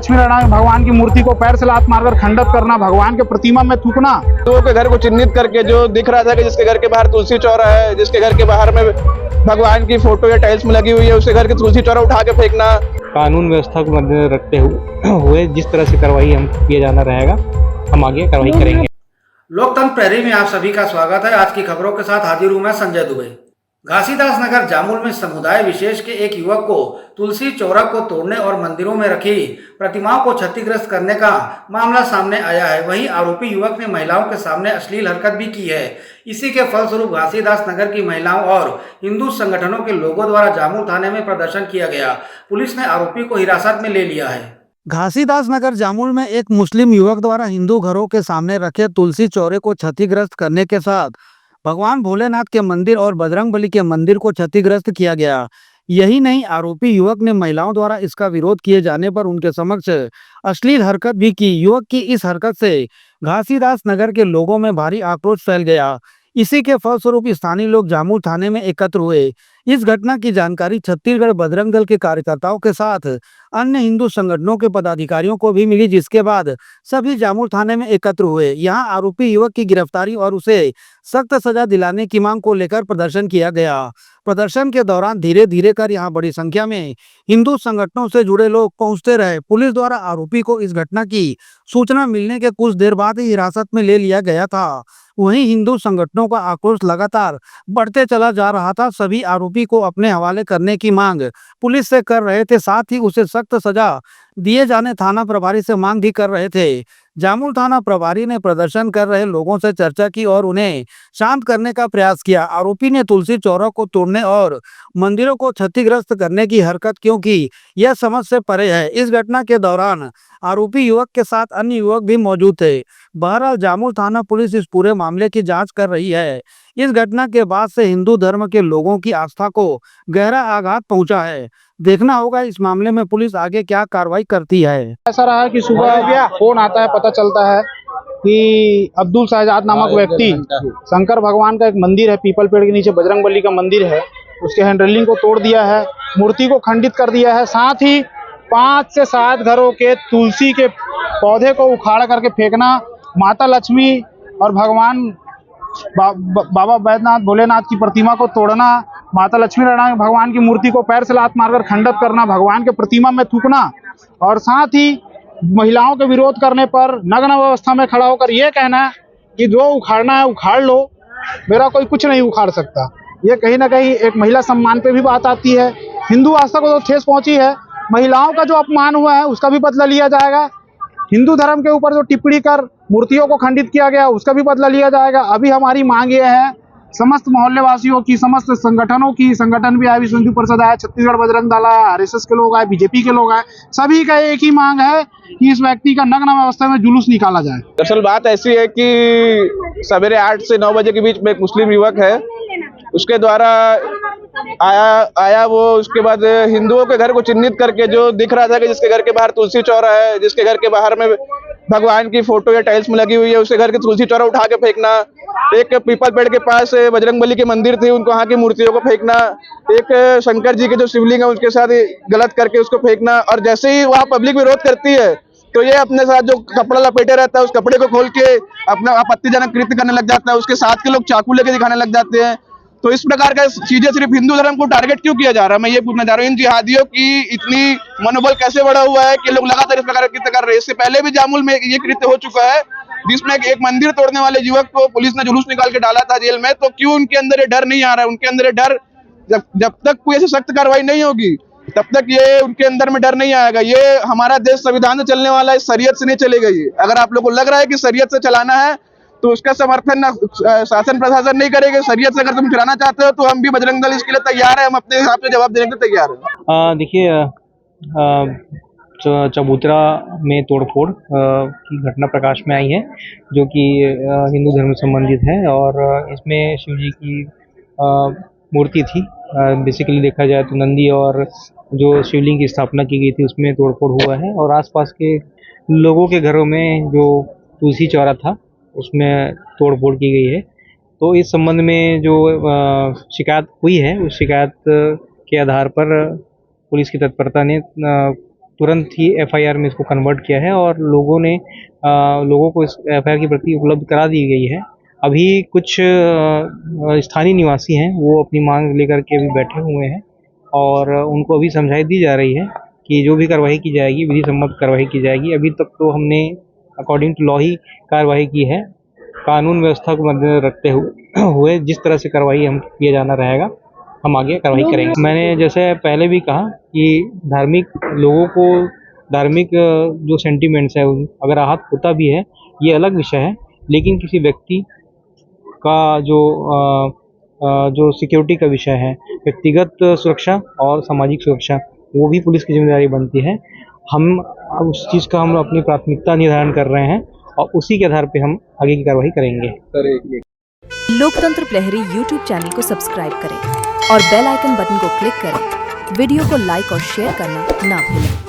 लक्ष्मी नारायण भगवान की मूर्ति को पैर से लात मारकर खंडित करना, भगवान के प्रतिमा में थूकना। लोगों के घर को चिन्हित करके जो दिख रहा था कि जिसके घर के बाहर तुलसी चौरा है, जिसके घर के बाहर में भगवान की फोटो या टाइल्स में लगी हुई है, उसके घर की तुलसी चौरा उठा के फेंकना। कानून व्यवस्था को मद्देनजर रखते हुए जिस तरह से कार्रवाई हम किया जाना रहेगा, हम आगे कार्रवाई करेंगे। लोकतंत्र प्रहरी में आप सभी का स्वागत है। आज की खबरों के साथ हाजिर हूं मैं संजय दुबे। घासीदास नगर जामुल में समुदाय विशेष के एक युवक को तुलसी चौरा को तोड़ने और मंदिरों में रखी प्रतिमाओं को क्षतिग्रस्त करने का मामला सामने आया है। वहीं आरोपी युवक ने महिलाओं के सामने अश्लील हरकत भी की है। इसी के फलस्वरूप घासीदास नगर की महिलाओं और हिंदू संगठनों के लोगों द्वारा जामुल थाने में प्रदर्शन किया गया। पुलिस ने आरोपी को हिरासत में ले लिया है। घासीदास नगर जामुल में एक मुस्लिम युवक द्वारा हिंदू घरों के सामने रखे तुलसी चौरे को क्षतिग्रस्त करने के साथ भगवान भोलेनाथ के मंदिर और बजरंगबली के मंदिर को क्षतिग्रस्त किया गया। यही नहीं, आरोपी युवक ने महिलाओं द्वारा इसका विरोध किए जाने पर उनके समक्ष अश्लील हरकत भी की। युवक की इस हरकत से घासीदास नगर के लोगों में भारी आक्रोश फैल गया। इसी के फलस्वरूप स्थानीय लोग जामुल थाने में एकत्र हुए। इस घटना की जानकारी छत्तीसगढ़ बजरंग दल के कार्यकर्ताओं के साथ अन्य हिंदू संगठनों के पदाधिकारियों को भी मिली, जिसके बाद सभी जामुल थाने में एकत्र हुए। यहां आरोपी युवक की गिरफ्तारी और उसे सख्त सजा दिलाने की मांग को लेकर प्रदर्शन किया गया। प्रदर्शन के दौरान धीरे धीरे कर यहां बड़ी संख्या में हिंदू संगठनों से जुड़े लोग पहुंचते रहे। पुलिस द्वारा आरोपी को इस घटना की सूचना मिलने के कुछ देर बाद ही हिरासत में ले लिया गया था। वहीं हिंदू संगठनों का आक्रोश लगातार बढ़ते चला जा रहा था। सभी आरोपी को अपने हवाले करने की मांग पुलिस से कर रहे थे, साथ ही उसे सख्त सजा दिए जाने थाना प्रभारी से मांग भी कर रहे थे। जामुल थाना प्रभारी ने प्रदर्शन कर रहे लोगों से चर्चा की और उन्हें शांत करने का प्रयास किया। आरोपी ने तुलसी चौरा को तोड़ने और मंदिरों को क्षतिग्रस्त करने की हरकत क्योंकि यह समझ से परे है। इस घटना के दौरान आरोपी युवक के साथ अन्य युवक भी मौजूद थे। बहरहाल जामुल थाना पुलिस इस पूरे मामले की जांच कर रही है। इस घटना के बाद से हिंदू धर्म के लोगों की आस्था को गहरा आघात पहुंचा है। देखना होगा इस मामले में पुलिस आगे क्या कार्रवाई करती है। ऐसा रहा है कि सुबह फोन आता है, पता चलता है कि अब्दुल शहजाद नामक व्यक्ति शंकर भगवान का एक मंदिर है, पीपल पेड़ के नीचे बजरंगबली का मंदिर है, उसके हैंडलिंग को तोड़ दिया है, मूर्ति को खंडित कर दिया है। साथ ही 5 से 7 घरों के तुलसी के पौधे को उखाड़ करके फेंकना, माता लक्ष्मी और भगवान बाबा बैद्यनाथ भोलेनाथ की प्रतिमा को तोड़ना, माता लक्ष्मी नारायण भगवान की मूर्ति को पैर से लात मारकर खंडित करना, भगवान के प्रतिमा में थूकना और साथ ही महिलाओं के विरोध करने पर नग्न अवस्था में खड़ा होकर यह कहना कि जो उखाड़ना है उखाड़ लो, मेरा कोई कुछ नहीं उखाड़ सकता। ये कहीं ना कहीं एक महिला सम्मान पे भी बात आती है। हिंदू आस्था को तो ठेस पहुंची है। महिलाओं का जो अपमान हुआ है उसका भी बदला लिया जाएगा। हिंदू धर्म के ऊपर जो टिप्पणी कर मूर्तियों को खंडित किया गया उसका भी बदला लिया जाएगा। अभी हमारी मांग ये है समस्त मोहल्ले वासियों की, समस्त संगठनों की, संगठन भी आए, विश्व हिंदू परिषद आए, छत्तीसगढ़ बजरंग दल आए, आरएसएस के लोग आए, बीजेपी के लोग आए, सभी का एक ही मांग है कि इस व्यक्ति का नग्न अवस्था में जुलूस निकाला जाए। दरअसल बात ऐसी है कि सवेरे 8 से 9 बजे के बीच में एक मुस्लिम युवक है, उसके द्वारा आया वो उसके बाद हिंदुओं के घर को चिन्हित करके जो दिख रहा था कि जिसके घर के बाहर तुलसी चौरा है, जिसके घर के बाहर में भगवान की फोटो या टाइल्स में लगी हुई है, उसके घर की तुलसी चौरा उठा के फेंकना, एक पीपल पेड़ के पास बजरंगबली के मंदिर थी, उनको वहां की मूर्तियों को फेंकना, एक शंकर जी के जो शिवलिंग है उसके साथ गलत करके उसको फेंकना। और जैसे ही वहां पब्लिक विरोध करती है तो ये अपने साथ जो कपड़ा लपेटे रहता है उस कपड़े को खोल के अपना आपत्तिजनक कृत्य करने लग जाता है। उसके साथ के लोग चाकू लेके दिखाने लग जाते हैं। तो इस प्रकार का चीजें सिर्फ हिंदू धर्म को टारगेट क्यों किया जा रहा है, मैं ये पूछना चाह रहा हूँ। इन जिहादियों की इतनी मनोबल कैसे बढ़ा हुआ है कि लोग लगातार इस प्रकार का कृत्य कर रहे हैं। इससे पहले भी जामुल में ये कृत्य हो चुका है जिसमें एक मंदिर तोड़ने वाले युवक को पुलिस ने जुलूस निकाल के डाला था जेल में। तो क्यों उनके अंदर ये डर नहीं आ रहा है? उनके अंदर ये डर जब तक कोई ऐसी सख्त कार्रवाई नहीं होगी तब तक ये उनके अंदर में डर नहीं आएगा। ये हमारा देश संविधान से चलने वाला है, शरीयत से नहीं चलेगा। ये अगर आप लोग को लग रहा है कि शरीयत से चलाना है तो उसका समर्थन ना शासन प्रशासन नहीं करेगा। शरीयत से अगर तुम चलाना चाहते हो तो हम भी बजरंग दल इसके लिए तैयार है, हम अपने हिसाब से जवाब देने के लिए तैयार है। देखिए, चबूतरा में तोड़फोड़ की घटना प्रकाश में आई है जो कि हिंदू धर्म से संबंधित है और इसमें शिव जी की मूर्ति थी। बेसिकली देखा जाए तो नंदी और जो शिवलिंग की स्थापना की गई थी उसमें तोड़फोड़ हुआ है और आसपास के लोगों के घरों में जो तुलसी चौरा था उसमें तोड़फोड़ की गई है। तो इस संबंध में जो शिकायत हुई है उस शिकायत के आधार पर पुलिस की तत्परता ने तुरंत ही एफआईआर में इसको कन्वर्ट किया है और लोगों को इस एफआईआर की प्रति उपलब्ध करा दी गई है। अभी कुछ स्थानीय निवासी हैं, वो अपनी मांग लेकर के अभी बैठे हुए हैं और उनको अभी समझाई दी जा रही है कि जो भी कार्रवाई की जाएगी विधि सम्मत कार्रवाई की जाएगी। अभी तक तो हमने अकॉर्डिंग टू लॉ ही कार्रवाई की है, कानून व्यवस्था को मद्देनजर रखते हुए जिस तरह से कार्रवाई हम किया जाना रहेगा हम आगे कार्रवाई करेंगे। मैंने जैसे पहले भी कहा कि धार्मिक जो सेंटिमेंट्स है अगर आहत होता भी है ये अलग विषय है, लेकिन किसी व्यक्ति का जो सिक्योरिटी का विषय है, व्यक्तिगत सुरक्षा और सामाजिक सुरक्षा, वो भी पुलिस की जिम्मेदारी बनती है। हम उस चीज़ का हम अपनी प्राथमिकता निर्धारण कर रहे हैं और उसी के आधार पे हम आगे की कार्रवाई करेंगे। लोकतंत्र प्रहरी YouTube चैनल को सब्सक्राइब करें और बेल आइकन बटन को क्लिक करें। वीडियो को लाइक और शेयर करना ना भूलें।